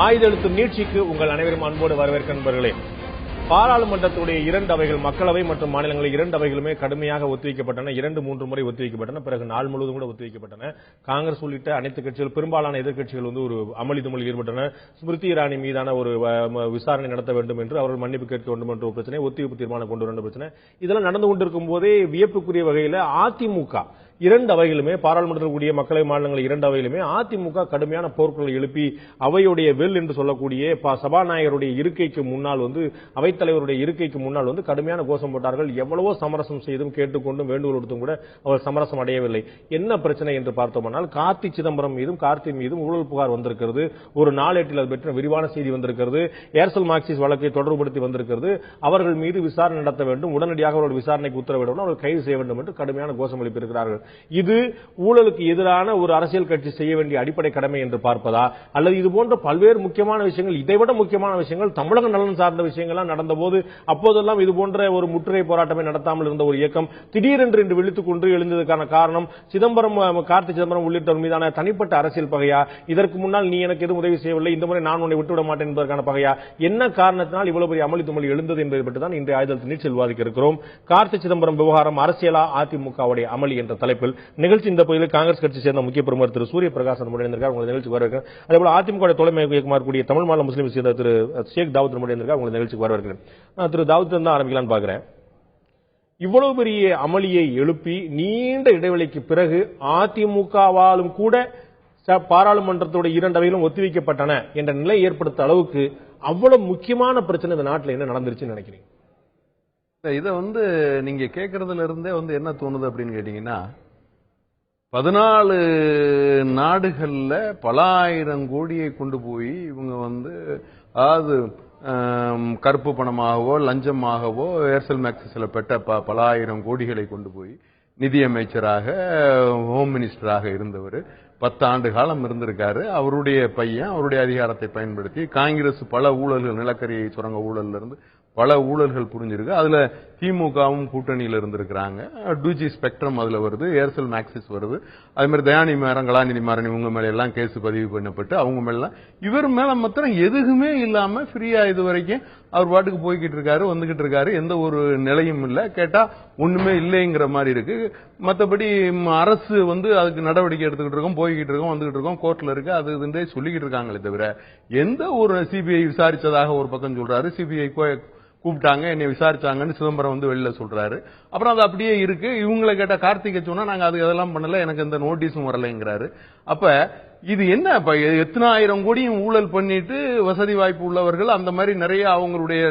ஆயுத எழுத்து நீட்சிக்கு உங்கள் அனைவரும் அன்போடு வரவேற்க நண்பர்களே. பாராளுமன்றத்துடைய 2 அவைகள், மக்களவை மற்றும் மாநிலங்களில் 2 அவைகளுமே கடுமையாக ஒத்திவைக்கப்பட்டன. 2-3 முறை ஒத்திவைக்கப்பட்டன. பிறகு நாள் முழுவதும் கூட ஒத்திவைக்கப்பட்டன. காங்கிரஸ் உள்ளிட்ட அனைத்து கட்சிகள், பெரும்பாலான எதிர்க்கட்சிகள் ஒரு அமளி துமளில் ஈடுபட்டன. ஸ்மிருதி இரானி மீதான ஒரு விசாரணை நடத்த வேண்டும் என்று, அவர்கள் மன்னிப்பு கேட்க வேண்டும் என்ற ஒரு பிரச்சனை, ஒத்திவைப்பு தீர்மானம் கொண்டு வர பிரச்சனை, இதெல்லாம் நடந்து கொண்டிருக்கும் போதே வியப்புக்குரிய வகையில் அதிமுக 2 அவைகளுமே, பாராளுமன்றத்தில் கூடிய மக்களவை மாநிலங்கள் 2 அவைகளுமே அதிமுக கடுமையான போர்க்குரலை எழுப்பி அவையுடைய வெல் என்று சொல்லக்கூடிய சபாநாயகருடைய இருக்கைக்கு முன்னால் அவைத்தலைவருடைய இருக்கைக்கு முன்னால் கடுமையான கோஷம் போட்டார்கள். எவ்வளவோ சமரசம் செய்தும் கேட்டுக்கொண்டும் வேண்டுகோள் கொடுத்தும் கூட அவர் சமரசம் அடையவில்லை. என்ன பிரச்சனை என்று பார்த்தோம்னால், கார்த்தி சிதம்பரம் மீதும் கார்த்தி மீதும் ஊழல் புகார் வந்திருக்கிறது. ஒரு நாளேட்டில் அது பற்றின விரிவான செய்தி வந்திருக்கிறது. ஏர்செல் மாக்சிஸ் வழக்கை தொடர்புபடுத்தி வந்திருக்கிறது. அவர்கள் மீது விசாரணை நடத்த வேண்டும், உடனடியாக அவர்கள் விசாரணைக்கு உத்தரவிட வேண்டும், அவர்கள் கைது செய்ய வேண்டும் என்று கடுமையான கோஷம் எழுப்பியிருக்கிறார்கள். இது ஊழலுக்கு எதிரான ஒரு அரசியல் கட்சி செய்ய வேண்டிய அடிப்படை கடமை என்று பார்ப்பதா, அல்லது இது போன்ற பல்வேறு முக்கியமான விஷயங்கள், இதைவிட முக்கியமான விஷயங்கள், தமிழக நலன் சார்ந்த விஷயங்கள்லாம் நடந்தபோது அப்போதெல்லாம் இது போன்ற ஒரு முற்றுகை போராட்டமே நடத்தாமல் இருந்த ஒரு இயக்கம் திடீரென்று இன்று விழித்துக் கொண்டு எழுந்ததற்கான காரணம் சிதம்பரம், கார்த்தி சிதம்பரம் உள்ளிட்டவர் மீதான தனிப்பட்ட அரசியல் பகையா, இதற்கு முன்னால் நீ எனக்கு எதுவும் உதவி செய்யவில்லை, இந்த முறை நான் உன்னை விட்டுவிட மாட்டேன் என்பதற்கான பகையா, என்ன காரணத்தினால் இவ்வளவு பெரிய அமளி துமளி எழுந்தது என்பதை பற்றி தான் இன்றைய ஆயுத நீட்சில் விவாதிக்க இருக்கிறோம். கார்த்தி சிதம்பரம் விவகாரம் அரசியலா அதிமுகவுடைய அமளி என்ற தலைப்பில் நிகழ்ச்சி. இந்த பகுதியில் காங்கிரஸ் கட்சி சேர்ந்த முக்கிய பிரமுகர் திரு சூரிய பிரகாஷ் உங்கள் நிகழ்ச்சிக்கு வரவேற்கிறேன். அதேபோல அதிமுக தலைமை இயக்குமார் கூடிய தமிழ் மாநில முஸ்லீம் சேர்ந்த திரு ஷேக் தாவூத் உங்கள் நிகழ்ச்சிக்கு வரவேற்கிறேன். திரு தாவூத் தான் ஆரம்பிக்கலான்னு பார்க்கிறேன். இவ்வளவு பெரிய அமளியை எழுப்பி நீண்ட இடைவெளிக்கு பிறகு அதிமுகவாலும் கூட பாராளுமன்றத்தோட 2 அவைகளும் ஒத்திவைக்கப்பட்டன என்ற நிலை ஏற்படுத்த அளவுக்கு அவ்வளவு முக்கியமான பிரச்சனை இந்த நாட்டில் என்ன நடந்துருச்சுன்னு நினைக்கிறீங்க? இதை நீங்க கேட்கறதுல இருந்தே என்ன தோணுது அப்படின்னு கேட்டீங்கன்னா, 14 நாடுகள்ல பல ஆயிரம் கோடியை கொண்டு போய் இவங்க அதாவது கருப்பு பணமாகவோ லஞ்சமாகவோ ஏர்செல் மேக்சிஸ்ல பெற்ற பல ஆயிரம் கோடிகளை கொண்டு போய் நிதியமைச்சராக, ஹோம் மினிஸ்டராக இருந்தவர் 10 ஆண்டு காலம் இருந்திருக்காரு. அவருடைய பையன் அவருடைய அதிகாரத்தை பயன்படுத்தி காங்கிரஸ் பல ஊழல்கள், நிலக்கரி சுரங்க ஊழல்ல இருந்து பல ஊழல்கள் புரிஞ்சிருக்கு. அதுல திமுகவும் கூட்டணியில் இருந்திருக்கிறாங்க. 2G ஸ்பெக்ட்ரம் அதுல வருது, ஏர்செல் மேக்சிஸ் வருது. அதே மாதிரி தயாநிதி மாறன், கலாநிதி மாறன் இவங்க மேல எல்லாம் கேஸ் பதிவு பண்ணப்பட்டு அவங்க மேல, இவர் மேல மாத்திரம் எதுவுமே இல்லாம ஃப்ரீயா இது வரைக்கும் அவர் பாட்டுக்கு போய்கிட்டு இருக்காரு, வந்துகிட்டு இருக்காரு. எந்த ஒரு நிலையும் இல்ல. கேட்டா ஒண்ணுமே இல்லைங்கிற மாதிரி இருக்கு. மற்றபடி அரசு அதுக்கு நடவடிக்கை எடுத்துக்கிட்டு இருக்கோம், போய்கிட்டு இருக்கோம், வந்துகிட்டு இருக்கோம், கோர்ட்ல இருக்கு, அது இதுன்றே சொல்லிக்கிட்டு இருக்காங்களே தவிர எந்த ஒரு சிபிஐ விசாரிச்சதாக ஒரு பக்கம் சொல்றாரு. சிபிஐ கூப்பிட்டாங்க, என்னை விசாரிச்சாங்கன்னு சிதம்பரம் வெளியில சொல்றாரு. அப்புறம் அது அப்படியே இருக்கு. இவங்களை கேட்ட கார்த்திகை சொன்னா நாங்க அது அதெல்லாம் பண்ணல, எனக்கு எந்த நோட்டீஸும் வரலைங்கிறாரு. அப்ப இது என்ன, எத்தனை ஆயிரம் கோடியும் ஊழல் பண்ணிட்டு வசதி வாய்ப்பு உள்ளவர்கள் அந்த மாதிரி நிறைய அவங்களுடைய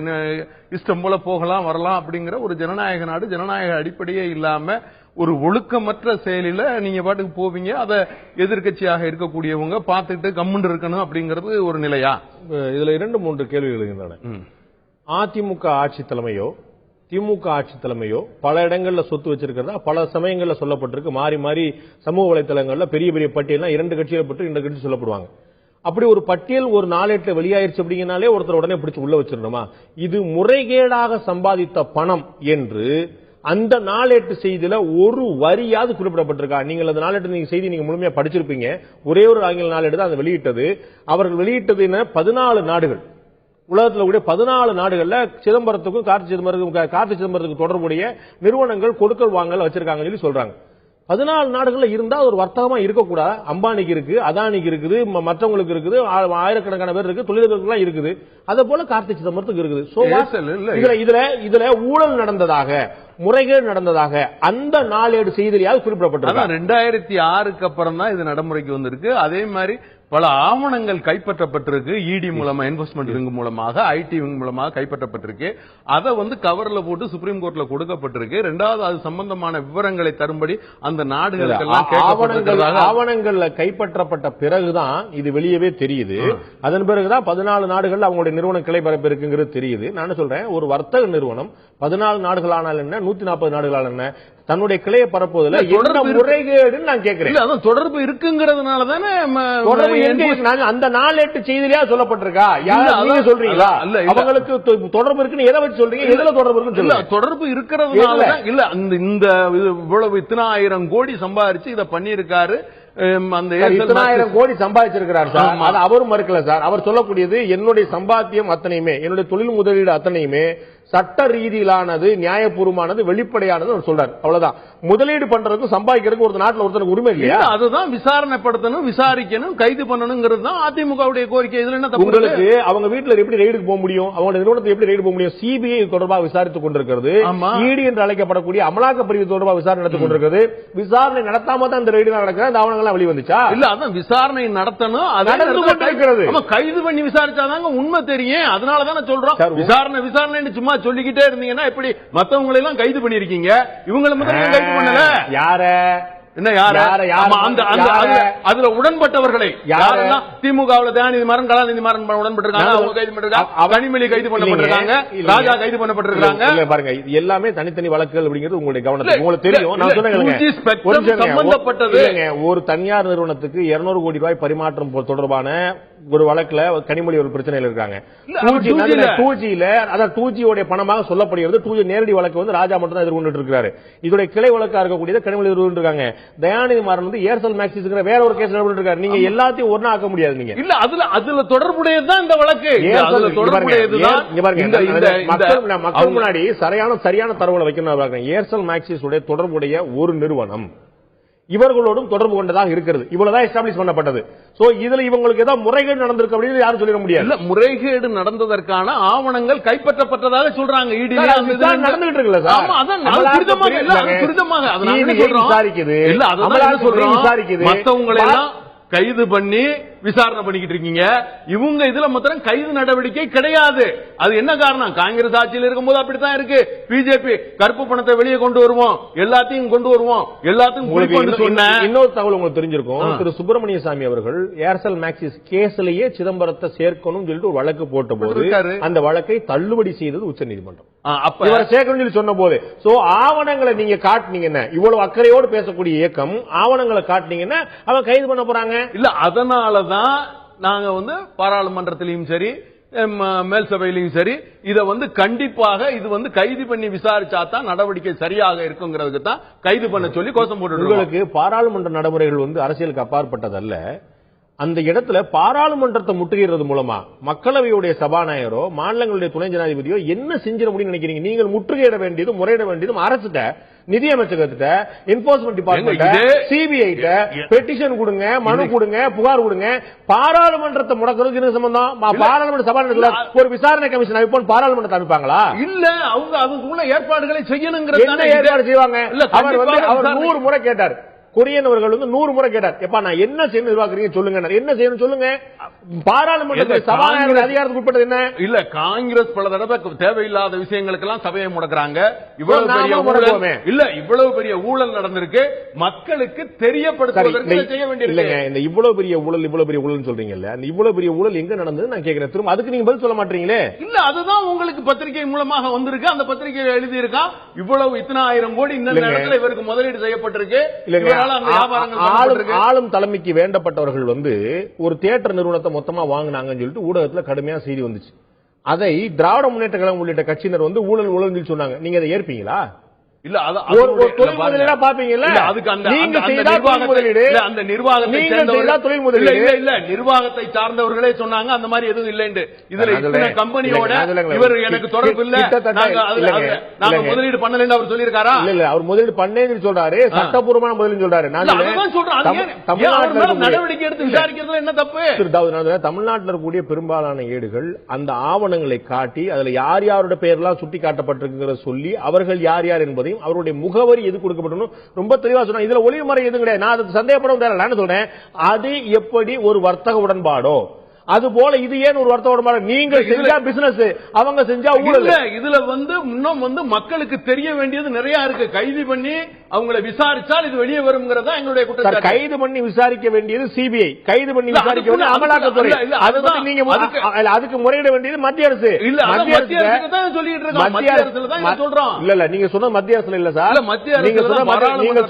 இஷ்டம் போல போகலாம் வரலாம் அப்படிங்கிற ஒரு ஜனநாயக நாடு, ஜனநாயக அடிப்படையே இல்லாம ஒரு ஒழுக்கமற்ற செயலில நீங்க பாட்டுக்கு போவீங்க. அதை எதிர்கட்சியாக இருக்கக்கூடியவங்க பார்த்துட்டு கம்முண்டு இருக்கணும் அப்படிங்கிறது ஒரு நிலையா? இதுல 2-3 கேள்விகள் இருக்கின்றன. அதிமுக ஆட்சி தலைமையோ திமுக ஆட்சி தலைமையோ பல இடங்கள்ல சொத்து வச்சிருக்கிறதா பல சமயங்கள்ல சொல்லப்பட்டிருக்கு. மாறி மாறி சமூக வலைதளங்கள்ல பெரிய பெரிய பட்டியல் 2 கட்சிகளை பற்றி 2 கட்சி சொல்லப்படுவாங்க. அப்படி ஒரு பட்டியல் ஒரு நாளேட்டில் வெளியாயிருச்சு அப்படிங்கனாலே ஒருத்தர் உடனே பிடிச்சு உள்ள வச்சிடணுமா? இது முறைகேடாக சம்பாதித்த பணம் என்று அந்த நாளேட்டு செய்தியில ஒரு வரியாவது குறிப்பிடப்பட்டிருக்கா? நீங்கள் அந்த நாளேட்டு செய்தி நீங்க முழுமையா படிச்சிருப்பீங்க. ஒரே ஒரு ஆங்கில நாளேடு தான் அதை வெளியிட்டது. அவர்கள் வெளியிட்டது 14 நாடுகள், உலகத்தில் கூட 14 நாடுகள்ல சிதம்பரத்துக்கும் கார்த்தி சிதம்பரத்துக்கும் தொடர்புடைய நிறுவனங்கள் கொடுக்கல் வாங்கல் வச்சிருக்காங்க சொல்லி சொல்றாங்க. 14 நாடுகள்ல இருந்தா ஒரு வர்த்தகமா இருக்கக்கூடாது? அம்பானிக்கு இருக்கு, அதானிக்கு இருக்குது, மற்றவங்களுக்கு இருக்குது, ஆயிரக்கணக்கான பேர் இருக்கு, தொழிலாளர்கள் இருக்குது. அதே போல கார்த்தி சிதம்பரத்துக்கு இருக்குது. இதுல ஊழல் நடந்ததாக, முறைகேடு நடந்ததாக அந்த நாளேடு செய்தியாவது குறிப்பிடப்பட்டிருக்கு. 2006க்கு அப்புறம் தான் இது நடைமுறைக்கு வந்திருக்கு. அதே மாதிரி பல ஆவணங்கள் கைப்பற்றப்பட்டிருக்கு. இடி மூலமா, என்ஃபோர்ஸ்மெண்ட் விங் மூலமாக, ஐடி விங் மூலமாக கைப்பற்றப்பட்டிருக்கு. அதை கவர்ல போட்டு சுப்ரீம் கோர்ட்ல கொடுக்கப்பட்டிருக்கு. 2வது அது சம்பந்தமான விவரங்களை தரும்படி அந்த நாடுகளுக்கெல்லாம் ஆவணங்கள்ல கைப்பற்றப்பட்ட பிறகுதான் இது வெளியவே தெரியுது. அதன் பிறகுதான் 14 நாடுகள் அவங்களுடைய நிறுவன கிளை பரப்பு இருக்குங்கிறது தெரியுது. நான் சொல்றேன், ஒரு வர்த்தக நிறுவனம் 14 நாடுகளானால் என்ன, 140 நாடுகளால் என்ன, தன்னுடைய கிளையை பரப்புவதில் என்ன முறைகேடுன்னு நான் கேட்கிறேன். தொடர்பு இருக்குங்கிறதுனால தானே அந்த நாளேட்டு செய்தியா சொல்லப்பட்டிருக்கா? நீங்க சொல்றீங்களா? அவங்களுக்கு தொடர்பு இருக்குன்னு எதை வச்சு சொல்றீங்க? எதுல தொடர்பு இருக்குன்னு தொடர்பு இருக்கிறதுனால இல்ல. இந்த இவ்வளவு 10,000 கோடி சம்பாதிச்சு இதை பண்ணியிருக்காரு அந்த 10,000 கோடி சம்பாதிச்சிருக்கிறார் சார். அது அவரும் மறுக்கல சார். அவர் சொல்லக்கூடியது என்னுடைய சம்பாத்தியம் அத்தனையுமே, என்னுடைய தொழில் முதலீடு அத்தனையுமே சட்ட ரீதியிலானது, நியாயபூர்வமானது, வெளிப்படையானது அவர் சொல்றாரு. அவ்வளவுதான். முதலீடு பண்றதுக்கும் சம்பாதிக்கிறதுக்கு ஒரு நாட்டில் ஒருத்தருக்கு உரிமை இல்லையா? அதுதான் விசாரணைப்படுத்தணும், விசாரிக்கணும், கைது பண்ணணுங்கிறது தான் அதிமுகவுடைய கோரிக்கை. இதுல என்ன தப்பு? உங்களுக்கு அவங்க வீட்டுல எப்படி ரெய்டுக்கு போக முடியும்? அவங்க நிறுவனத்தை எப்படி ரெய்டு போக முடியும்? சிபிஐ தொடர்பாக விசாரித்துக் கொண்டிருக்கிறது. இடி என்று அழைக்கப்படக்கூடிய அமலாக்க பிரிவு தொடர்பாக விசாரணை நடத்திக் கொண்டிருக்கிறது. விசாரணை நடத்தாம தான் இந்த ரெய்டு நடக்கிறது. அந்த ஆவணங்கள்லாம் வெளி வந்துச்சா? இல்ல, அதான் விசாரணை நடத்தணும், நடந்து கொண்டிருக்கிறது. கைது பண்ணி விசாரிச்சாதாங்க உண்மை தெரியும். அதனாலதான் சொல்றோம், விசாரணை சும்மா சொல்லிக்கிட்டே இருந்தீங்கன்னா எப்படி? மத்தவங்களை எல்லாம் கைது பண்ணிருக்கீங்க, இவங்களை மட்டும் கைது பண்ணல. யார என்ன அதுல உடன்பட்டவர்களை யாரெல்லாம் திமுகவில் தயாநிதி மாறன், கலாநிதி மாறன் உடன்பட்டிருக்காங்க, அவங்க கைது பண்ணிருக்காங்க. கனிமொழி கைது பண்ணப்பட்டிருக்காங்க, ராஜா கைது பண்ணப்பட்டிருக்காங்க. பாருங்க, இது எல்லாமே தனித்தனி வழக்குகள் அப்படிங்கிறது உங்களுடைய கவனத்துக்கு உங்களுக்கு தெரியும். நான் சொன்னேன் சம்பந்தப்பட்டது. ஒரு தனியார் நிறுவனத்துக்கு 200 கோடி ரூபாய் பரிமாற்றம் தொடர்பான ஒரு வழக்குல கனிமொழி ஒரு பிரச்சனையில் இருக்காங்க. 2G பணமாக சொல்லப்படுகிறது. 2G நேரடி வழக்கு வந்து ராஜா மட்டும் தான் எதிர்கொண்டு இருக்காரு. இதோட கிளை வழக்கா இருக்கக்கூடியது கனிமொழி எதிர்கொண்டு இருக்காங்க. தயாநிதி மாறன் வந்து ஏர்செல் மேக்சிஸ் வேற ஒரு கேஸ் நடந்துட்டு நீங்க எல்லாத்தையும் ஒண்ணா ஆக்க முடியாது. நீங்க இல்ல, அதுல தொடர்புடையதுதான் இந்த வழக்கு. மக்கள் முன்னாடி சரியான தரவுகளை வைக்கணும். ஏர்செல் மேக்சிஸ் உடைய தொடர்புடைய ஒரு நிறுவனம் இவர்களோடும் தொடர்பு கொண்டதாக இருக்கிறது. இவ்வளவுதான் எஸ்டாப்ளிஷ் பண்ணப்பட்டது. சோ இதுல இவங்களுக்கு ஏதாவது முறைகேடு நடந்திருக்கு அப்படின்னு யாரும் சொல்லிட முடியாது. இல்ல, முறைகேடு நடந்ததற்கான ஆவணங்கள் கைப்பற்றப்பட்டதாக சொல்றாங்க. நடந்துகிட்டு இருக்குல்ல சார், விசாரிக்குது. மத்தவங்களை எல்லாம் கைது பண்ணி விசாரணை பண்ணிக்கிட்டு இருக்கீங்க. இவங்க இதுல மாத்திரம் கைது நடவடிக்கை கிடையாது. அது என்ன காரணம்? காங்கிரஸ் ஆட்சியில் இருக்கும்போது அப்படித்தான் இருக்கு. பிஜேபி கருப்பு பணத்தை வெளியே கொண்டு வருவோம், எல்லாத்தையும் கொண்டு வருவோம், எல்லாத்தையும் சொன்ன இன்னொரு தகவல் உங்களுக்கு தெரிஞ்சிருக்கும். திரு சுப்பிரமணிய சாமி அவர்கள் ஏர்செல் மேக்சிஸ் கேஸ்லயே சிதம்பரத்தை சேர்க்கணும் சொல்லிட்டு ஒரு வழக்கு போட்ட போது அந்த வழக்கை தள்ளுபடி செய்தது உச்சநீதிமன்றம். இவரை சேர்க்கணும் சொல்லி சொன்ன போது ஆவணங்களை நீங்க காட்டினீங்கன்னா, இவ்வளவு அக்கறையோடு பேசக்கூடிய இயக்கம் ஆவணங்களை காட்டினீங்கன்னா அவன் கைது பண்ண போறாங்க. இல்ல, அதனாலதான் நாங்க வந்து பாராளுமன்றத்திலையும் சரி மேல் சபையிலையும் சரி இதை வந்து கண்டிப்பாக இது வந்து கைது பண்ணி விசாரிச்சாதான் நடவடிக்கை சரியாக இருக்குங்கிறதுக்கு தான் கைது பண்ண சொல்லி கோஷம் போட்டு. உங்களுக்கு பாராளுமன்ற நடைமுறைகள் வந்து அரசியலுக்கு அப்பாற்பட்டதல்ல. அந்த இடத்துல பாராளுமன்றத்தை முற்றுகிறது மூலமா மக்களவையுடைய சபாநாயகரோ மாநிலங்களுடைய துணை ஜனாதிபதியோ என்ன செஞ்சிட முடியும்னு நினைக்கிறீங்க? நீங்கள் முற்றுகையிட வேண்டியதும் முறையிட வேண்டியதும் அரசுட்ட, நிதியமைச்சகத்திட்ட, என்போர்ஸ்மெண்ட் டிபார்ட்மெண்ட், சிபிஐ பெட்டிஷன் கொடுங்க, மனு கொடுங்க, புகார் கொடுங்க. பாராளுமன்றத்தை முடக்கிறதுக்கு என்ன சம்பந்தம்? பாராளுமன்ற சபாநாயகர் ஒரு விசாரணை கமிஷன் அமைப்போம், பாராளுமன்றத்தை அமைப்பாங்களா? இல்ல, அவங்க அதுக்குள்ள ஏற்பாடுகளை செய்யணுங்கிற ஏற்பாடு செய்வாங்க. அவர் 100 முறை கேட்டார். கொரியன் அவர்கள் வந்து 100 முறை கேட்டார், எப்பா நான் என்ன செய்யணும் எதிர்பார்க்கறீங்க சொல்லுங்க, என்ன செய்யணும் சொல்லுங்க. பாராளுமன்றத்தில் சபாநாயகர் அதிகாரத்துக்கு உட்பட்டது என்ன? இல்ல, காங்கிரஸ் பல தடவை தேவையில்லாத விஷயங்களுக்கெல்லாம் சபையை முடக்கிறாங்க. இவ்வளவு பெரிய ஊழல் நடந்திருக்கு, மக்களுக்கு தெரியப்படுத்துவதற்கு செய்ய வேண்டியது. இந்த இவ்வளவு பெரிய ஊழல் சொல்றீங்கல்ல, அந்த இவ்வளவு பெரிய ஊழல் எங்க நடந்தது நான் கேட்கிறேன். திரும்ப அதுக்கு நீங்க பதில் சொல்ல மாட்டீங்களே. இல்ல, அதுதான் உங்களுக்கு பத்திரிகை மூலமாக வந்திருக்கு. அந்த பத்திரிகை எழுதியிருக்கா இவ்வளவு இத்தனை ஆயிரம் கோடி இந்த நேரத்தில் இவருக்கு முதலீடு செய்யப்பட்டிருக்கு. ஆளும் தலைமைக்கு வேண்டப்பட்டவர்கள் வந்து ஒரு தியேட்டர் நிறுவனத்தை மொத்தமா வாங்கினாங்கன்னு சொல்லிட்டு ஊடகத்தில் கடுமையா செய்தி வந்துச்சு. அதை திராவிட முன்னேற்ற கழகம் உள்ளிட்ட கட்சியினர் வந்து ஊழல் சொன்னாங்க. நீங்க அதை ஏற்பீங்களா? இல்ல, நிர்வாகத்தை சார்ந்தவர்களே சொன்னாங்க அந்த மாதிரி எதுவும் இல்லைன்னு. இதுல கம்பெனியோட இவர் எனக்கு தொடர்பு இல்ல, நாங்க முதலீடு பண்ணலன்னு அவர் சொல்லியிருக்காரா? இல்ல, அவர் முதலீடு பண்ணேன்னு சொல்றாரு, சட்டப்பூர்வமான முதலீடு சொல்றாரு. நடவடிக்கை எடுத்து விசாரிக்கிறது என்ன தப்பு? தமிழ்நாட்டில் இருக்கக்கூடிய பெரும்பாலான ஏடுகள் அந்த ஆவணங்களை காட்டி அதுல யார் யாரோட பெயர்லாம் சுட்டி காட்டப்பட்டிருக்கிற சொல்லி அவர்கள் யார் யார் என்பதை அவருடைய முகவரி எது கொடுக்கப்பட்டணும் ரொம்ப தெளிவா சொன்னாங்க. இதுல ஒளிமறை எதுவும் கிடையாது. நான் அதுக்கு சந்தேகப்பட நான் சொல்றேன், அது எப்படி ஒரு வர்த்தக உடன்பாடோ அது போல இது ஏன் ஒரு வர்த்தக உடன்பாடு? நீங்க செஞ்சா பிசினஸ், அவங்க செஞ்சா ஊழல். இதுல வந்து இன்னும் வந்து மக்களுக்கு தெரிய வேண்டியது நிறைய இருக்கு. கைது பண்ணி அவங்களை விசாரிச்சால் இது வெளியே வரும்ங்கிறதா எங்களுடைய குற்றச்சாட்டு. கைது பண்ணி விசாரிக்க வேண்டியது சிபிஐ, கைது பண்ணி விசாரிக்க வேண்டியது அமலாக்கத்துறை. அதுதான் நீங்க அதுக்கு முறையிட வேண்டியது மத்திய அரசு. இல்ல, மத்திய அரசு தான் சொல்லிட்டு இருக்கோம். மத்திய அரசுல தான் சொல்றோம். இல்ல, நீங்க சொன்ன மத்திய அரசுல இல்ல சார், மத்திய அரசு நீங்க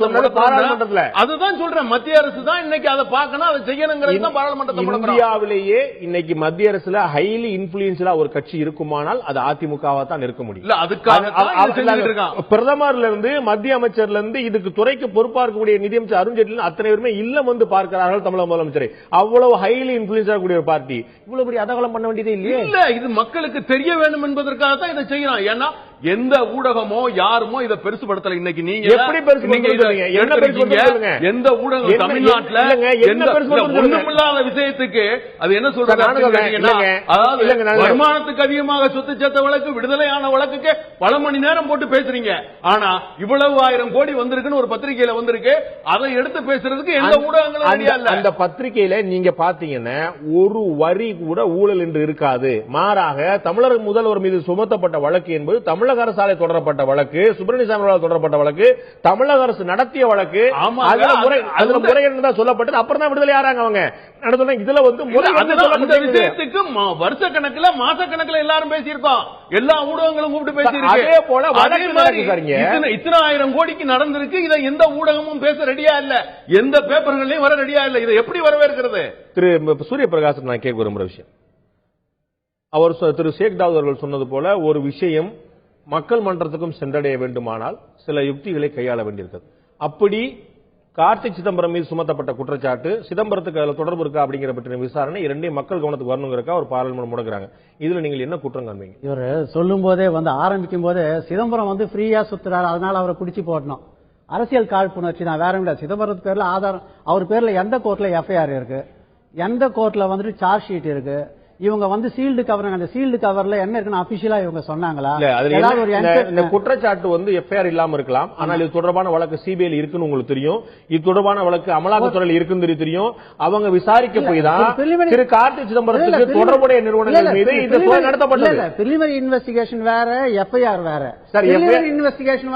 சொன்னது பாராளுமன்றத்துல. அதுதான் சொல்றேன், மத்திய அரசு தான் இன்னைக்கு அதை பார்க்கணும், அதை செய்யணுங்கிறது தான் பாராளுமன்றத்தில். இந்தியாவிலேயே இன்னைக்கு மத்திய அரசுல ஹைலி இன்ஃபுளுன்ஷியலா ஒரு கட்சி இருக்குமானால் அது அதிமுகவா தான் இருக்க முடியும். பிரதமர்ல இருந்து மத்திய அமைச்சர்ல இருந்து இதுக்கு துறைக்கு பொறுப்பா இருக்கக்கூடிய நிதியமைச்சர் அருண்ஜேட்லி அத்தனை பேருமே இல்லம் வந்து பார்க்கிறார்கள் தமிழக முதலமைச்சரை. அவ்வளவு ஹைலி இன்ஃபுளுன்ஸ் கூடிய ஒரு பார்ட்டி இவ்வளவு பெரிய அதகலம் பண்ண வேண்டியதே இல்லையே. இல்ல, இது மக்களுக்கு தெரிய வேண்டும் என்பதற்காக தான் இதை செய்யலாம். ஏன்னா எந்த ஊடகமோ யாருமோ இதை பெருசுபடுத்தல. இன்னைக்கு நீங்க எப்படி எந்த ஊடகம் தமிழ்நாட்டில் ஒண்ணுமில்லாத விஷயத்துக்கு அது என்ன சொல்றாங்க, வருமானத்துக்கு அதிகமாக சொத்து சேர்த்த வழக்கு, விடுதலையான வழக்குக்கு பல மணி நேரம் போட்டு பேசுறீங்க. ஆனா இவ்வளவு 1000 கோடி வந்திருக்குன்னு ஒரு பத்திரிகையில வந்திருக்கு, அதை எடுத்து பேசுறதுக்கு எந்த ஊடகங்களும். அந்த பத்திரிகையில நீங்க பாத்தீங்கன்னா ஒரு வரி கூட ஊழல் என்று இருக்காது. மாறாக தமிழக முதல்வர் மீது சுமத்தப்பட்ட வழக்கு என்பது தமிழக அரசால் தொடரப்பட்ட வழக்கு, சுப்பிரமணியசாமி தொடரப்பட்ட வழக்கு, தமிழக அரசு நடத்திய வழக்கு. முறை தான் சொல்லப்பட்டது. அப்புறம் தான் விடுதலை ஆறாங்க அவங்க. இதுல வந்து விஷயத்துக்கு வருஷ கணக்குல மாச கணக்குல எல்லாரும் பேசியிருக்கோம், எல்லா ஊடகங்களும் கூப்பிட்டு பேசியிருக்கு. அதே போல இத்தனை 1000 கோடிக்கு நடந்திருக்கு. இதை எந்த ஊடகமும் பேச ரெடியா இல்ல, எந்த பேப்பர்களையும் வர ரெடியா இல்ல. இதை எப்படி வரவேற்கிறது? திரு சூரிய பிரகாஷ் நான் கேட்க விரும்புற விஷயம், அவர் திரு ஷேக் தாவூத் அவர்கள் சொன்னது போல ஒரு விஷயம் மக்கள் மன்றத்துக்கும் சென்றடைய வேண்டுமானால் சில யுக்திகளை கையாள வேண்டியிருக்கிறது. அப்படி கார்த்திக் சிதம்பரம் மீது சுமத்தப்பட்ட குற்றச்சாட்டு, சிதம்பரத்துக்கு அதுல தொடர்பு இருக்கா அப்படிங்கிற பற்றின விசாரணை இரண்டையும் மக்கள் கவனத்துக்கு வரணுங்கிறக்கா ஒரு பாராளுமன்றம் முடக்குறாங்க. இதுல நீங்கள் என்ன குற்றம் காண்பீங்க? இவர் சொல்லும் போதே ஆரம்பிக்கும் போதே சிதம்பரம் ஃப்ரீயா சுத்துறாரு, அதனால அவரை பிடிச்சி போடணும், அரசியல் காழ்ப்புணர்ச்சி தான், வேற இல்ல. சிதம்பரத்து பேர்ல ஆதாரம், அவர் பேர்ல எந்த கோர்ட்ல எஃப்ஐஆர் இருக்கு, எந்த கோர்ட்ல சார்ஜ் ஷீட் இருக்கு, இவங்க சீல்டு கவர், அந்த சீல்டு கவர்ல என்ன இருக்குன்னு அபிஷியலா இவங்க சொன்னாங்களா? இந்த குற்றச்சாட்டு எஃப்ஐஆர் இல்லாம இருக்கலாம், ஆனால் இது தொடர்பான வழக்கு சிபிஐ இருக்குன்னு உங்களுக்கு தெரியும், இது தொடர்பான வழக்கு அமலாக்கத்துறையில் இருக்குன்னு தெரியும். அவங்க விசாரிக்க போய் தான் திரு கார்த்தி சிதம்பரத்துக்கு தொடர்புடைய நிறுவனங்கள் மீது இந்த சோதனை நடத்தப்பட்டது. பிரிலிமினரி இன்வெஸ்டிகேஷன் வேற, எஃப்ஐஆர் வேற. இன்வெஸ்டிகேஷன்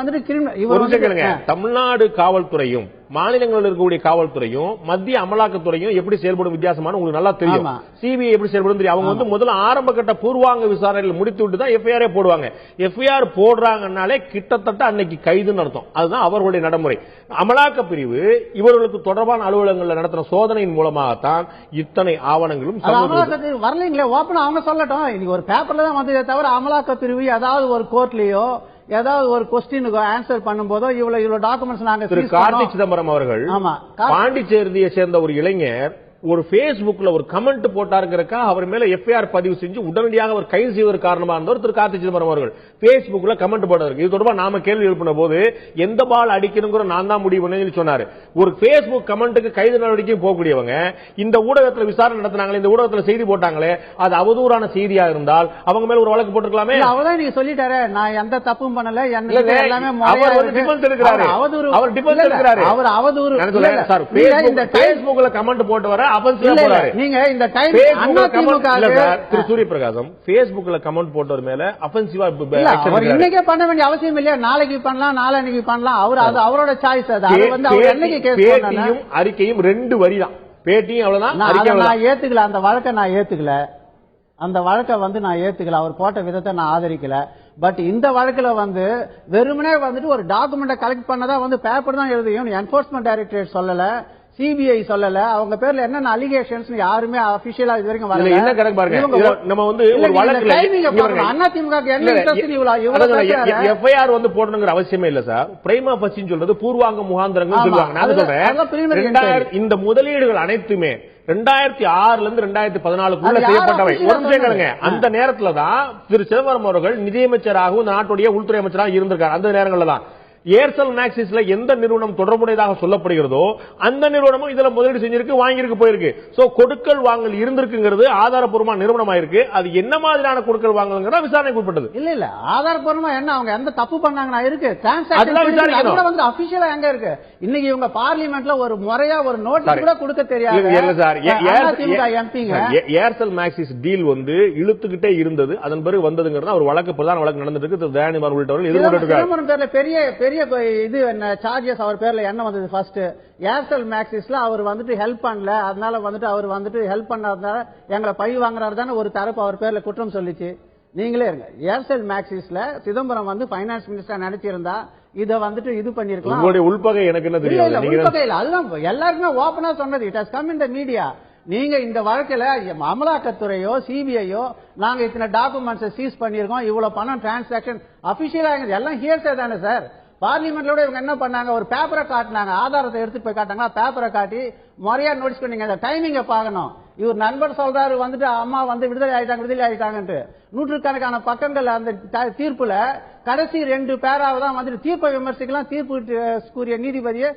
தமிழ்நாடு காவல்துறையும் மாநிலங்களில் இருக்கக்கூடிய காவல்துறையும் மத்திய அமலாக்கத்துறையும் எப்படி செயல்படும் வித்தியாசமான உங்களுக்கு நல்லா தெரியும். சிபிஐ எப்படி செயல்படும் தெரியும். அவங்க முதல்ல ஆரம்ப கட்ட பூர்வாங்க விசாரணைகள் முடித்து விட்டு தான் எஃப்ஐஆர் போடுவாங்க. எஃப்ஐஆர் போடுறாங்கனாலே கிட்டத்தட்ட அன்னைக்கு கைதுன்னு அர்த்தம். அதுதான் அவர்களுடைய நடைமுறை. அமலாக்க பிரிவு இவர்களுக்கு தொடர்பான அலுவலகங்களில் நடத்தின சோதனையின் மூலமாகத்தான் இத்தனை ஆவணங்களும் வரலீங்களே. ஓப்பனா அவங்க சொல்லட்டும், இன்னைக்கு ஒரு பேப்பர்ல தான் வந்ததே தவிர அமலாக்க பிரிவு ஏதாவது ஒரு கோர்ட்லயோ ஏதாவது ஒரு கொஸ்டினுக்கு ஆன்சர் பண்ணும்போதோ இவ்வளவு டாக்குமெண்ட்ஸ் நாங்க. திரு கார்த்திக் சிதம்பரம் அவர்கள் பாண்டிச்சேரியை சேர்ந்த ஒரு இளைஞர் ஒரு பேஸ்புக்ல ஒரு கமெண்ட் போட்டாருங்கிறக்கா அவர் மேல எஃப்ஐஆர் பதிவு செஞ்சு உடனடியாக அவர் கைது செய்வதற்கு காரணமா இருந்தவர் திரு கார்த்தி சிதம்பரம் அவர்கள் பேஸ்புக்ல கமெண்ட் போட்டாரு. இது தொடர்பாக நாம கேள்வி எழுப்பின போது எந்த பால் அடிக்கணுங்கிற நான் தான் முடிவு பண்ணி சொன்னாரு. ஒரு பேஸ்புக் கமெண்ட்டுக்கு கைது நடவடிக்கையும் போகக்கூடியவங்க இந்த ஊடகத்தில் விசாரணை நடத்தினாங்களே, இந்த ஊடகத்தில் செய்தி போட்டாங்களே, அது அவதூறான செய்தியா இருந்தால் அவங்க மேல ஒரு வழக்கு போட்டிருக்கலாமே. அவதான் நீங்க சொல்லிட்டாரு, நான் எந்த தப்பும் பண்ணல, எல்லாமே அவர் அவதூறு. பேஸ்புக்ல கமெண்ட் போட்டு வர நீங்க இந்த திரு சூரிய பிரகாசம் பேஸ்புக்ல கமெண்ட் போட்டவர் மேல அஃபென்சிவா இன்னைக்கே பண்ண வேண்டிய அவசியம் இல்லையா? நாளைக்கு பண்ணலாம், நாளைக்கு பண்ணலாம், அது அவரோட சாய்ஸ். பேட்டியும் அறிக்கையும் 2 வரி தான். பேட்டியும் அவ்வளவுதான். நான் ஏத்துக்கல, அந்த வழக்கை நான் ஏத்துக்கல, அந்த வழக்கை நான் ஏத்துக்கல, அவர் போட்ட விதத்தை நான் ஆதரிக்கல. பட் இந்த வழக்குல வெறுமனே ஒரு டாக்குமெண்ட் கலெக்ட் பண்ணதா பேப்பர் தான் எழுதியும். என்ஃபோர்ஸ்மெண்ட் டைரக்டரேட் சொல்லல, சிபிஐ சொல்லல, அவங்க பேர்ல என்ன அலிகேஷன்ஸ் யாருமே அபிஷியலா இது வரைக்கும் வரல. என்ன கணக்கு பாருங்க, நம்ம ஒரு வழக்குல அதிமுக என்ன இன்ட்ரஸ்ட் இவ்வளவு எஃப்ஐஆர் போடணுங்கிற அவசியமே இல்ல சார். பிரைமா ஃபர்ஸ்ட் சொல்றது பூர்வாங்க முகாந்திரங்கள் சொல்லுவாங்க. நான் சொல்றேன், இந்த முதலீடுகள் அனைத்துமே 2006 இருந்து 2014 செய்யப்பட்டவை. ஒரு நிமிஷம் கேளுங்க. அந்த நேரத்துல தான் திரு சிதம்பரம் அவர்கள் நிதியமைச்சராகவும் நாட்டுடைய உள்துறை அமைச்சராக இருந்திருக்காரு. அந்த நேரங்கள்ல தான் ஏர்செல் மேக்சிஸ்ல எந்த நிறுவனம் தொடர்புடையதாக சொல்லப்படுகிறதோ அந்த நிறுவனமும் இதுல முதலீடு செஞ்சிருக்கு, வாங்கியிருக்கு, போயிருக்கு. சோ கொடுக்கல் வாங்கல் இருந்திருக்குங்கிறது ஆதாரப்பூர்வமா நிறுவனம் ஆயிருக்கு. அது என்ன மாதிரியான கொடுக்கல் வாங்கல்ங்கிறத விசாரணைக்கு உட்பட்டது. இல்ல ஆதாரப்பூர்வமா என்ன அவங்க எந்த தப்பு பண்ணாங்கன்னா இருக்கு, அபிஷியலா எங்க இருக்கு. இன்னைக்கு இவங்க பார்லிமெண்ட்ல ஒரு முறையா ஒரு நோட்டீஸ் கூட கொடுக்க தெரியாது. ஏர்செல் மேக்சிஸ் டீல் இழுத்துக்கிட்டே இருந்தது, அதன் பிறகு வந்ததுங்கிறது ஒரு வழக்கு, பிரதான வழக்கு நடந்துட்டு இருக்கு. தயாநிதிமாறன் உள்ளிட்டவர்கள் எதிர்கொண்டிருக்காங்க. பெரிய இது என்ன சார்ஜஸ் அவர் பேர்ல என்ன வந்தது? ஃபர்ஸ்ட் ஏர்செல் மேக்சிஸ்ல அவர் ஹெல்ப் பண்ணல, அதனால அவர் ஹெல்ப் பண்ணாதனால எங்களை பழி வாங்குறாரு தானே ஒரு தரப்பு அவர் பேர்ல குற்றம் சொல்லிச்சு. நீங்களே இருங்க, ஏர்செல் மேக்சிஸ்ல சிதம்பரம் ஃபைனான்ஸ் மினிஸ்டர் நினைச்சிருந்தா இத இது பண்ணிருக்கலாம். உங்களுடைய உள்பகை எனக்கு என்ன தெரியும்? உள்பகை இல்ல, அதுதான் எல்லாருமே ஓபனா சொன்னது. It has come in the media. நீங்க இந்த வழக்குல அமலாக்கத்துறையோ சிபிஐயோ நாங்க இத்தனை டாக்குமெண்ட்ஸ் சீஸ் பண்ணிருக்கோம், இவ்வளவு பணம் டிரான்சாக்சன் அபிஷியலா எல்லாம் ஹியர்ஸே தானே சார். பார்லிமெண்ட்லோட இவங்க என்ன பண்ணாங்க, ஒரு பேப்பரை காட்டினாங்க, ஆதாரத்தை எடுத்துட்டு போய் காட்டாங்க, பேப்பரை காட்டி முறையா நோட்டீஸ் பண்ணீங்க. அந்த டைமிங்க பார்க்கணும். இவர் நண்பர் சொல்றாரு வந்துட்டு அம்மா வந்து விடுதலை ஆயிட்டாங்கன்ட்டு நூற்றுக்கணக்கான பக்கங்கள் அந்த தீர்ப்புல கடைசி 2 பேராவை தான் வந்துட்டு தீர்ப்பை விமர்சிக்கலாம், தீர்ப்பு கூறிய நீதிபதியை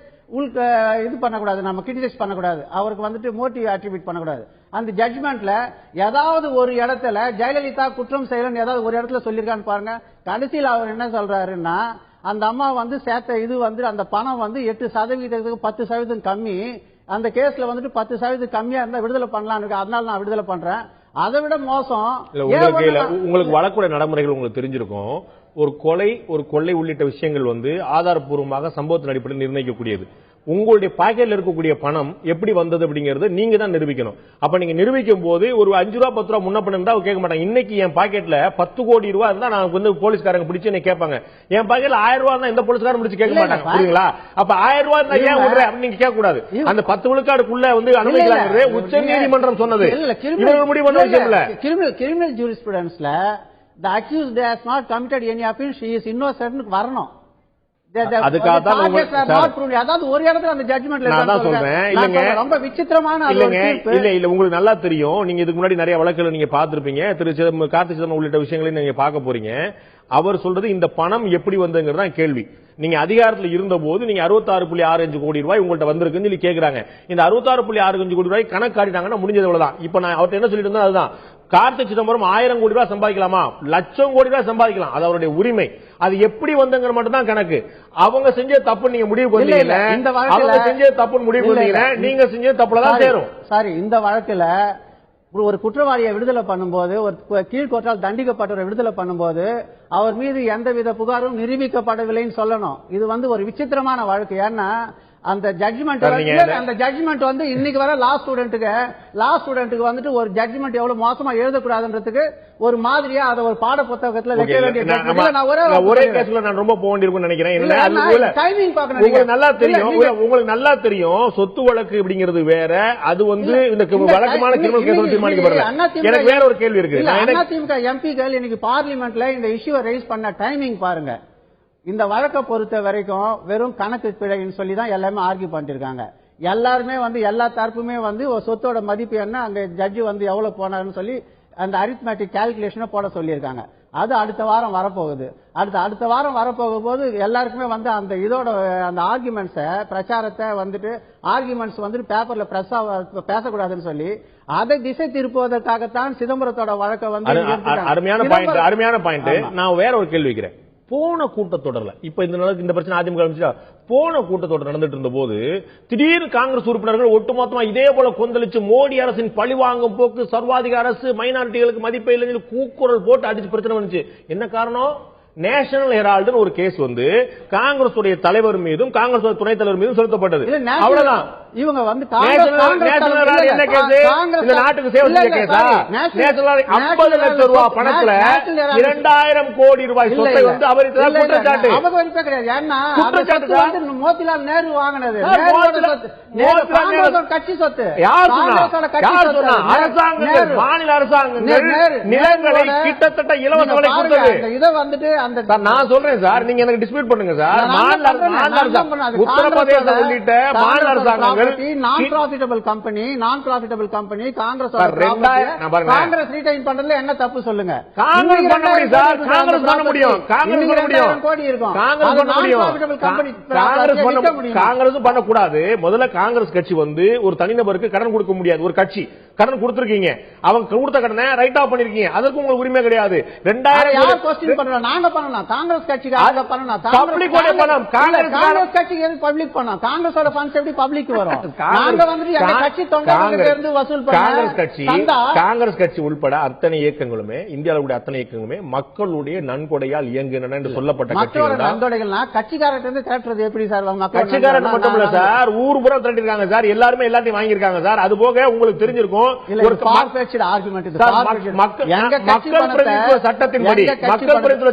இது பண்ணக்கூடாது, நம்ம கிரிட்டிசைஸ் பண்ணக்கூடாது, அவருக்கு வந்துட்டு மோட்டிவ் அட்ரிபியூட் பண்ணக்கூடாது. அந்த ஜட்ஜ்மெண்ட்ல ஏதாவது ஒரு இடத்துல ஜெயலலிதா குற்றம் செய்யலன்னு ஏதாவது ஒரு இடத்துல சொல்லியிருக்கான்னு பாருங்க. கடைசியில் அவர் என்ன சொல்றாருன்னா, அந்த அம்மா வந்து சேர்த்த இது வந்து அந்த பணம் வந்து 8% 10% கம்மி, அந்த கேஸ்ல வந்துட்டு 10% கம்மியா இருந்தா விடுதலை பண்ணலாம், அதனால நான் விடுதலை பண்றேன். அதை விட மோசம் உங்களுக்கு வழக்குடைய நடைமுறைகள் உங்களுக்கு தெரிஞ்சிருக்கும். ஒரு கொலை, ஒரு கொள்ளை உள்ளிட்ட விஷயங்கள் வந்து ஆதாரப்பூர்வமாக சம்பவத்தின் அடிப்படையில் நிர்ணயிக்கக்கூடியது. உங்களுடைய பாக்கெட்ல இருக்கக்கூடிய பணம் எப்படி வந்தது அப்படிங்கறது நீங்க தான் நிரூபிக்கணும். அப்ப நீங்க நிரூபிக்கும் போது ஒரு 5 ரூபா 10 ரூபா முன்ன பண்ணா கேட்க மாட்டாங்க. இன்னைக்கு என் பாக்கெட்ல 10 கோடி ரூபாய் இருந்தா நான் வந்து போலீஸ்காரங்க பிடிச்சு என்ன கேட்பாங்க. என் பாக்கெட்ல 1000 ரூபாய் இருந்தா எந்த போலீஸ்காரன் பிடிச்சு கேட்க மாட்டாங்க. புரியுங்களா? அப்ப 1000 ரூபாய் இருந்தா ஏன் விடுற அப்படின்னு நீங்க கேட்க கூடாது. அந்த 10 விழுக்காடுக்குள்ள வந்து அனுமதிக்கலாங்கிறது உச்ச நீதிமன்றம் சொன்னது. முடிவு பண்ண விஷயம் இல்ல. கிரிமினல் ஜூரிஸ்பிருடன்ஸ்ல the accused has not committed any offense, she is innocent வரணும். அதுக்காக தான் அதாவது ஒரு இடத்துல அந்த ஜட்ஜ்மெண்ட்ல நான் தான் சொல்றேன். இல்லங்க, ரொம்ப விசித்திரமான இல்ல உங்களுக்கு நல்லா தெரியும். நீங்க இதுக்கு முன்னாடி நிறைய வழக்குகளை நீங்க பார்த்திருப்பீங்க. திரு கார்த்தி சிதம்பரம் உள்ளிட்ட விஷயங்களையும் நீங்க பார்க்க போறீங்க. அவர் சொல்றது இந்த பணம் எப்படி வந்ததுங்கிறது தான் கேள்வி. நீங்க அதிகாரத்தில் இருந்த போது நீங்க 66.65 கோடி ரூபாய் உங்கள்ட்ட வந்திருக்குன்னு சொல்லி கேக்குறாங்க. இந்த 66.65 கோடி ரூபாய் கணக்கு காட்டிட்டாங்கன்னா முடிஞ்சது அவ்வளவுதான். இப்ப நான் அவர்கிட்ட என்ன சொல்லிட்டு இருந்தேன், அதுதான் கார்த்தி சிதம்பரம் 1000 கோடி ரூபாய் சம்பாதிக்கலாமா, லட்சம் கோடி ரூபாய் சம்பாதிக்கலாம், அது அவருடைய உரிமை. அது எப்படி வந்தங்கிற மட்டும் தான் கணக்கு. அவங்க செஞ்ச தப்பு நீங்க முடிவு பண்ணீங்க, அவங்க செஞ்ச தப்பு முடிவு பண்ணீங்க, நீங்க செஞ்ச தப்புல தான் சேரும். சாரி, இந்த வழக்குல ஒரு குற்றவாளியை விடுதலை பண்ணும்போது, ஒரு கீழ்கோர்ட்டால் தண்டிக்கப்பட்டவரை விடுதலை பண்ணும்போது அவர் மீது எந்தவித புகாரும் நிரூபிக்கப்படவில்லைன்னு சொல்லணும். இது வந்து ஒரு விசித்திரமான வழக்கு. ஏன்னா அந்த ஜட்ஜ்மெண்ட் வந்து இன்னைக்கு வர லா ஸ்டூடெண்ட்டுக்கு வந்துட்டு ஒரு ஜட்ஜ்மெண்ட் எவ்வளவு மோசமா எழுதக்கூடாதுன்றதுக்கு ஒரு மாதிரியா அதை ஒரு பாட புத்தகத்துல வைக்க வேண்டிய ஒரே கேஸ்ல நான் ரொம்ப போக வேண்டியிருக்கும் நினைக்கிறேன். டைமிங் பார்க்கணும். உங்களுக்கு நல்லா தெரியும் சொத்து வழக்கு அப்படிங்கிறது வேற, அது வந்து இந்த வழக்கமான கிரிமினல் கேஸ் தீர்மானிக்கப்படுறது. எனக்கு வேற ஒரு கேள்வி இருக்கு. அதிமுக எம்பிக்கள் இன்னைக்கு பார்லிமெண்ட்ல இந்த இஷ்யூவை ரைஸ் பண்ண டைமிங் பாருங்க. இந்த வழக்கை பொறுத்த வரைக்கும் வெறும் கணக்கு பிழைன்னு சொல்லி தான் எல்லாமே ஆர்கியூ பண்ணிட்டு இருக்காங்க. எல்லாருமே வந்து எல்லா தரப்புமே வந்து சொத்தோட மதிப்பு என்ன, அங்க ஜட்ஜி வந்து எவ்வளவு போனாருன்னு சொல்லி அந்த அரித்மேட்டிக் கால்குலேஷனை போட சொல்லியிருக்காங்க. அது அடுத்த வாரம் வரப்போகுது. அடுத்த வாரம் வரப்போகும் போது எல்லாருக்குமே வந்து அந்த இதோட அந்த ஆர்குமெண்ட்ஸை பிரச்சாரத்தை வந்துட்டு ஆர்குமெண்ட்ஸ் வந்துட்டு பேப்பர்ல பேசக்கூடாதுன்னு சொல்லி அதை திசை திருப்புவதற்காகத்தான் சிதம்பரத்தோட வழக்கை வந்து அருமையான பாயிண்ட். நான் வேற ஒரு கேள்வி வைக்கிறேன். போன கூட்டத்தொடர்ல இப்ப இந்த பிரச்சனை அதிமுக போன கூட்டத்தொடர் நடந்துட்டு இருந்த போது திடீர்னு காங்கிரஸ் உறுப்பினர்கள் ஒட்டுமொத்தமா இதே போல கொந்தளிச்சு மோடி அரசின் பழிவாங்கும் போக்கு, சர்வாதிகார அரசு, மைனாரிட்டிகளுக்கு மதிப்பே இல்லைன்னு கூக்குரல் போட்டு அடிச்சு பிரச்சனை வந்துச்சு. என்ன காரணம்? நேஷனல் ஹெரால்டு ஒரு கேஸ் வந்து காங்கிரஸ் தலைவர் மீதும் காங்கிரஸ் துணைத் தலைவர் மீதும் செலுத்தப்பட்டது. அவ்வளவுதான். இவங்க வந்து நாட்டுக்கு சேவை செஞ்ச கேஸா? 50 லட்சம் ரூபாய் பணத்துல 2000 கோடி ரூபாய் சொத்தை வந்து அபகரித்ததா குற்றச்சாட்டு. அபகரிப்பே கிடையாது. ஏன்னா மோதிலால் நேரு வாங்கினது கட்சி சொத்து. அரசாங்கம், மாநில அரசாங்கங்கள் நிலங்களை கிட்டத்தட்ட இலவச விலை கொடுத்தது. இதை வந்துட்டு நான் சொல்றேன் சார், நீங்க எனக்கு டிஸ்பியூட் பண்ணுங்க சார். உத்தரப்பிரதேசம் உள்ளிட்ட மாநில அரசாங்கங்கள் நான் ப்ராஃபிட்டபிள் கம்பெனி காங்கிரஸ் ரீடைன் பண்றதுல என்ன தப்பு சொல்லுங்க? காங்கிரஸ் பண்ண முடியும் சார், காங்கிரஸ் பண்ண முடியும், கோடி இருக்கும், காங்கிரஸ் பண்ணக்கூடாது. முதல்ல காங்கிரஸ் கட்சி வந்து ஒரு தனிநபருக்கு கடன் கொடுக்க முடியாது. ஒரு கட்சி கடன் கொடுத்திருக்கீங்க, அவங்க கொடுத்த கடனை ரைட் ஆஃப் பண்ணிருக்கீங்க, அதற்கு உங்களுக்கு உரிமை கிடையாது. 2000 நாங்க பண்ணலாம், காங்கிரஸ் கட்சிக்கு பண்ணலாம். காங்கிரஸ் கட்சி பப்ளிக் பண்ணலாம். காங்கிரஸோட ஃபண்ட்ஸ் எப்படி பப்ளிக் வரும்? காங்கிரஸ் கட்சி உள்பட அத்தனை இயக்கங்களுமே, இந்தியாவுடைய அத்தனை இயக்கங்களுமே மக்களுடைய நன்கொடையால் இயங்குகின்றன என்று சொல்லப்பட்ட நன்கொடைகள்னா கட்சிக்காரர்கிட்ட திரட்டுறது எப்படி சார்? கட்சிக்காரர் மட்டும் இல்ல சார், ஊர் பூரா திரட்டிருக்காங்க சார், எல்லாருமே எல்லாத்தையும் வாங்கியிருக்காங்க சார். அது போக உங்களுக்கு தெரிஞ்சிருக்கும்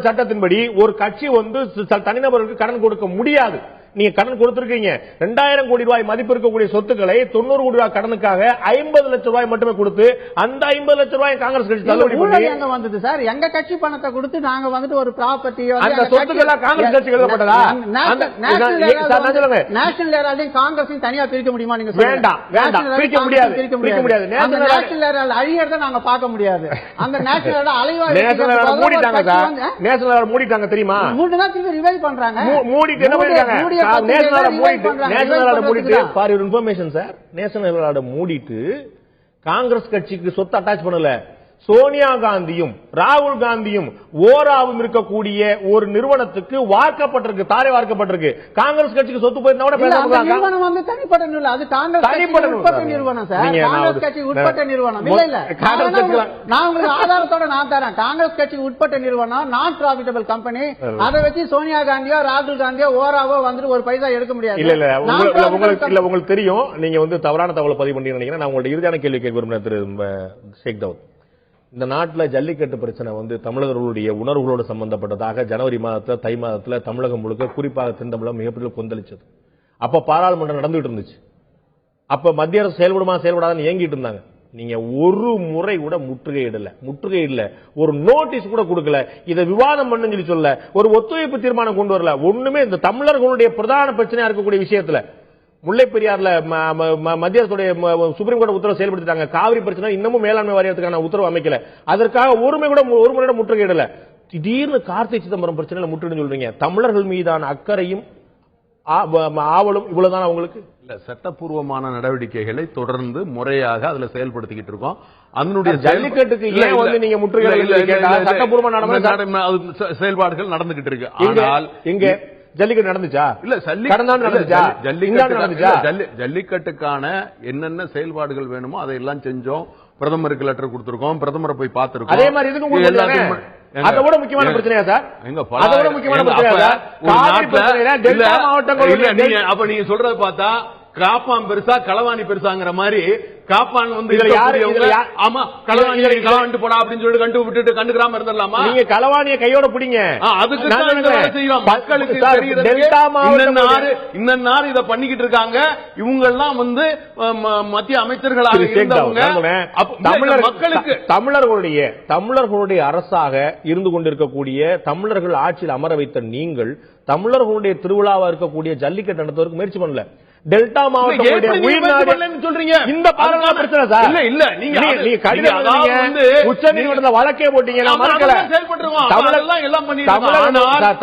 சட்டத்தின்படி ஒரு கட்சி வந்து தனிநபருக்கு கடன் கொடுக்க முடியாது. நீங்க கடன் கொடுத்திருக்கீங்க. 2000 கோடி ரூபாய் மதிப்பு இருக்கக்கூடிய சொத்துக்களை 90 கோடி ரூபாய் கடனுக்காக 50 லட்சம் ரூபாய் மட்டுமே கொடுத்து அந்த 50 லட்சம் ரூபாய் காங்கிரஸ் கட்சி தள்ளுபடி பண்ணி எங்க வந்தது சார்? எங்க கட்சி பணத்தை கொடுத்து நாங்க வந்துட்டு ஒரு ப்ராப்பர்ட்டியோ அந்த சொத்துக்கள் காங்கிரஸ் கட்சிக்கு எழுதப்பட்டதா? நேஷனல் ஹெரால்டையும் காங்கிரஸையும் தனியா பிரிக்க முடியுமா? நீங்க வேண்டாம் வேண்டாம், பிரிக்க முடியாது, பிரிக்க முடியாது. நேஷனல் ஹெரால்ட் அழியறத நாங்க பார்க்க முடியாது. அந்த நேஷனல் ஹெரால்ட் அலைவா மூடிட்டாங்க சார். நேஷனல் ஹெரால்ட் மூடிட்டாங்க தெரியுமா? மூடினா திருப்பி ரிவைவ் பண்றாங்க. மூடிட்டு என்ன பண்ணிட்டாங்க? நேஷனல் ஹெரால்ட் மூடிட்டு for your information sir, National Herald மூடிட்டு காங்கிரஸ் கட்சிக்கு சொத்து அட்டாச் பண்ணல. சோனியா காந்தியும் ராகுல் காந்தியும் ஓராவும் இருக்கக்கூடிய ஒரு நிறுவனத்துக்கு வார்க்கப்பட்டிருக்கு, தாரை வார்க்கப்பட்டிருக்கு. காங்கிரஸ் கட்சிக்கு சொத்து போயிருந்தா கூட நிறுவனம் வந்து தனிப்பட்ட நிறுவனம், அது காங்கிரஸ் உட்பட்ட நிறுவனம் சார். காங்கிரஸ் கட்சி உட்பட்ட நிறுவனம் இல்ல இல்ல. நான் உங்களுக்கு ஆதாரத்தோட நான் தரேன். காங்கிரஸ் கட்சி உட்பட்ட நிறுவனம், நான் ப்ராஃபிட்டபிள் கம்பெனி. அதை வச்சு சோனியா காந்தியோ ராகுல் காந்தியோ ஓராவோ வந்துட்டு ஒரு பைசா எடுக்க முடியாது. இல்ல இல்ல, உங்களுக்கு தெரியும். நீங்க வந்து தவறான தகவலை பதிவு பண்ணி நினைக்கிறேன். நான் உங்களுடைய இறுதியான கேள்வி கேட்க விரும்புகிறேன் திரு ஷேக் தாவூத். இந்த நாட்டில் ஜல்லிக்கட்டு பிரச்சனை வந்து தமிழர்களுடைய உணர்வுகளோடு சம்பந்தப்பட்டதாக ஜனவரி மாதத்தில் தை மாதத்தில் தமிழகம் முழுக்க குறிப்பாக தென்தமிழகம் மிகப்பெரிய கொந்தளிச்சது. அப்ப பாராளுமன்றம் நடந்துகிட்டு இருந்துச்சு. அப்ப மத்திய அரசு செயல்படாதுன்னு ஏங்கிட்டு இருந்தாங்க. நீங்க ஒரு முறை கூட முற்றுகையிடல, ஒரு நோட்டீஸ் கூட கொடுக்கல, இதை விவாதம் பண்ணு சொல்ல, ஒரு ஒத்துழைப்பு தீர்மானம் கொண்டு வரல. ஒண்ணுமே இந்த தமிழர்களுடைய பிரதான பிரச்சனையா இருக்கக்கூடிய விஷயத்துல முல்லை பெரியாறுல மத்திய அரசுடைய சுப்ரீம் கோர்ட் உத்தரவு செயல்படுத்திட்டாங்க. காவிரி பிரச்சனை இன்னமும் மேலாண்மை வாரியத்துக்கான உத்தரவு அமைக்கல. அதற்காக ஒரு முறை முற்றுகையிடல. திடீர்னு கார்த்தி சிதம்பரம் பிரச்சனையில முற்றுகை சொல்றீங்க. தமிழர்கள் மீதான அக்கறையும் ஆவலும் இவ்வளவுதான் அவங்களுக்கு இல்ல. சட்டப்பூர்வமான நடவடிக்கைகளை தொடர்ந்து முறையாக அதுல செயல்படுத்திக்கிட்டு இருக்கோம். அதனுடைய ஜல்லிக்கட்டுக்கு ஏன் வந்து நீங்க முற்றுகை சட்டப்பூர்வமான செயல்பாடுகள் நடந்துகிட்டு இருக்கு. ஆனால் இங்க ஜல்லிக்கட்டு நடந்துச்சா? இல்ல, ஜல்லிக்கட்டுக்கான என்னென்ன செயல்பாடுகள் வேணுமோ அதையெல்லாம் செஞ்சோம். பிரதமருக்கு லெட்டர் கொடுத்திருக்கோம், பிரதமரை போய் பார்த்திருக்கோம். அதே மாதிரி இதுக்கும் அதை விட முக்கியமான பிரச்சனையா சார்? அதை விட முக்கியமான பிரச்சனையா? அப்ப நீங்க சொல்றத பார்த்தா காப்பான் பெருசா களவாணி பெருசாங்கிற மாதிரி காப்பான் வந்து ஆமா களவாணி போடா அப்படின்னு சொல்லிட்டு கண்டு விட்டுட்டு கண்டுக்கிறாம இருந்துடலாமா? நீங்க களவாணியை கையோட பிடிங்க. அதுக்கு மக்களுக்கு இன்ன இத பண்ணிக்கிட்டு இருக்காங்க. இவங்க எல்லாம் வந்து மத்திய அமைச்சர்களாக இருந்தவங்க. மக்களுக்கு தமிழர்களுடைய அரசாக இருந்து கொண்டிருக்கக்கூடிய தமிழர்கள் ஆட்சியில் அமர வைத்த நீங்கள் தமிழர்களுடைய திருவிழாவா இருக்கக்கூடிய ஜல்லிக்கட்டு நடத்துவதற்கு முயற்சி பண்ணல. டெல்டா மாவட்டம் சொல்றீங்க. இந்த பாரம்பரிய பிரச்சனை சார். இல்ல நீங்க உச்ச நீதிமன்றத்தில் வழக்கே போட்டீங்க.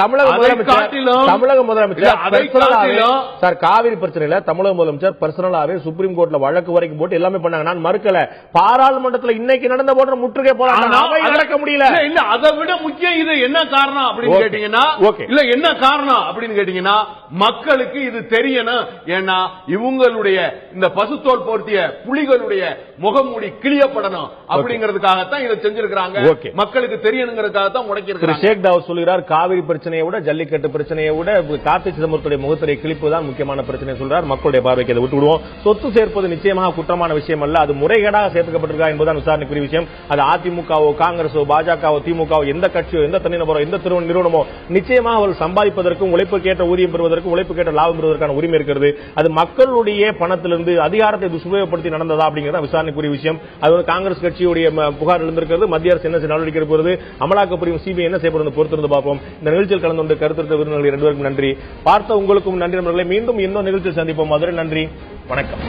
தமிழக முதலமைச்சர் சார் காவிரி பிரச்சனையில தமிழக முதலமைச்சர் பர்சனலாவே சுப்ரீம் கோர்ட்ல வழக்கு வரைக்கும் போட்டு எல்லாமே பண்ணாங்க. நான் மறுக்கல. பாராளுமன்றத்தில் இன்னைக்கு நடந்த போன்ற முற்றுகை போராட்டம் நடக்க முடியல. இல்ல அதை விட முக்கியம் இது என்ன காரணம் அப்படின்னு கேட்டீங்கன்னா, இல்ல என்ன காரணம் அப்படின்னு கேட்டீங்கன்னா மக்களுக்கு இது தெரியணும். ஏன்னா இவங்களுடைய இந்த பசுத்தோல் போர்த்திய புலிகளுடைய முகமூடி கிளியப்படணும் அப்படிங்கிறதுக்காகத்தான் இதை செஞ்சிருக்காங்க. மக்களுக்கு தெரியணுங்கிறதுக்காகத்தான் முடக்கியிருக்காங்க. ஷேக் தாவூத் சொல்கிறார் காவிரி பிரச்சனையை விட ஜல்லிக்கட்டு பிரச்சனையை விட கார்த்தி சிதம்பரத்துடைய முகத்திரை கிழிப்புதான் முக்கியமான பிரச்சனை சொல்றார். மக்களுடைய பார்வைக்கு அதை விட்டு விடுவோம். சொத்து சேர்ப்பது நிச்சயமாக குற்றமான விஷயம் அல்ல. அது முறைகேடாக சேர்க்கப்பட்டிருக்கா என்பதுதான் விசாரணைக்குரிய விஷயம். அது அதிமுகவோ காங்கிரஸோ பாஜகவோ திமுகவோ எந்த கட்சியோ எந்த தனிநபரோ எந்த நிறுவனமோ நிச்சயமாக அவர்கள் சம்பாதிப்பதற்கும் உழைப்புக்கேற்ற ஊதியம் பெறுவதற்கும் உழைப்புக்கேற்ற லாபம் பெறுவதற்கான உரிமை இருக்கிறது. அது மக்களுடைய பணத்திலிருந்து அதிகாரத்தை துஷ்பிரயோகப்படுத்தி நடந்ததா அப்படிங்கிறத விசாரணைக்குரிய விஷயம். அது காங்கிரஸ் கட்சியுடைய புகார் எழுந்திருக்கிறது. மத்திய அரசு என்ன நடவடிக்கை எடுப்பது, அமலாக்கப்பிரிவு சிபிஐ என்ன செய்யப்படுவது பொறுத்திருந்து பார்ப்போம். இந்த நிகழ்ச்சியில் கலந்து கொண்டு கருத்து விருந்தினர்கள் 2 பேருக்கும் நன்றி. பார்த்த உங்களுக்கும் நன்றி நண்பர்களே. மீண்டும் இன்னொரு நிகழ்ச்சியில் சந்திப்போம். அதுவரை நன்றி, வணக்கம்.